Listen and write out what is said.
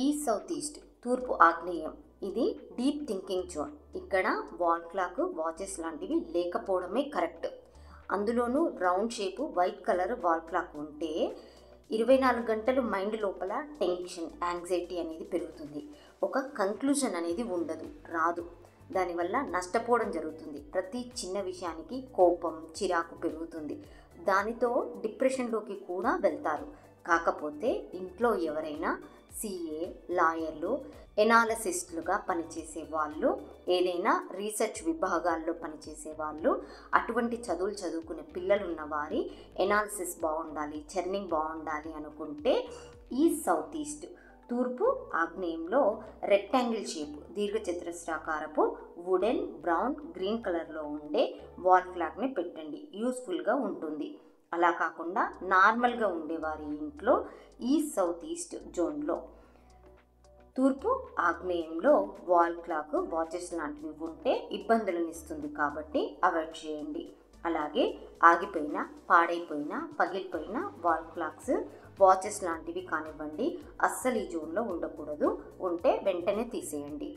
East south east తూర్పు ఆగ్నేయం ఇది డీప్ థింకింగ్ జోన్. ఇక్కడ వాల్ క్లాక్, వాచెస్ లాంటివి లేకపోవడమే కరెక్ట్. అందులోనూ round shape white colour wall clock ఉంటే 24 గంటలు మైండ్ లోపల టెన్షన్, యాంగ్జైటీ అనేది పెరుగుతుంది. ఒక కంక్లూజన్ అనేది రాదు. దానివల్ల నష్టపోవడం జరుగుతుంది. ప్రతి చిన్న విషయానికి కోపం, చిరాకు పెరుగుతుంది. దానితో డిప్రెషన్లోకి కూడా వెళ్తారు. కాకపోతే ఇంట్లో ఎవరైనా సిఏ, లాయర్లు, ఎనాలిసిస్టులుగా పనిచేసే వాళ్ళు, ఏదైనా రీసెర్చ్ విభాగాల్లో పనిచేసే వాళ్ళు, అటువంటి చదువులు చదువుకునే పిల్లలున్న వారి ఎనాలిసిస్ బాగుండాలి, చర్నింగ్ బాగుండాలి అనుకుంటే ఈస్ట్ సౌత్ ఈస్ట్ తూర్పు ఆగ్నేయంలో రెక్టాంగిల్ షేప్, దీర్ఘచతురస్రాకారపు వుడెన్, బ్రౌన్, గ్రీన్ కలర్లో ఉండే వాల్ క్లాక్ని పెట్టండి. యూస్ఫుల్గా ఉంటుంది. అలా కాకుండా నార్మల్గా ఉండేవారి ఇంట్లో ఈస్ట్ సౌత్ ఈస్ట్ జోన్లో తూర్పు ఆగ్నేయంలో వాల్ క్లాక్, వాచెస్ లాంటివి ఉంటే ఇబ్బందులను ఇస్తుంది. కాబట్టి అవాయిడ్ చేయండి. అలాగే ఆగిపోయిన, పాడైపోయిన, పగిలిపోయిన వాల్ క్లాక్స్, వాచెస్ లాంటివి కానివ్వండి, అస్సలు ఈ జోన్లో ఉండకూడదు. ఉంటే వెంటనే తీసేయండి.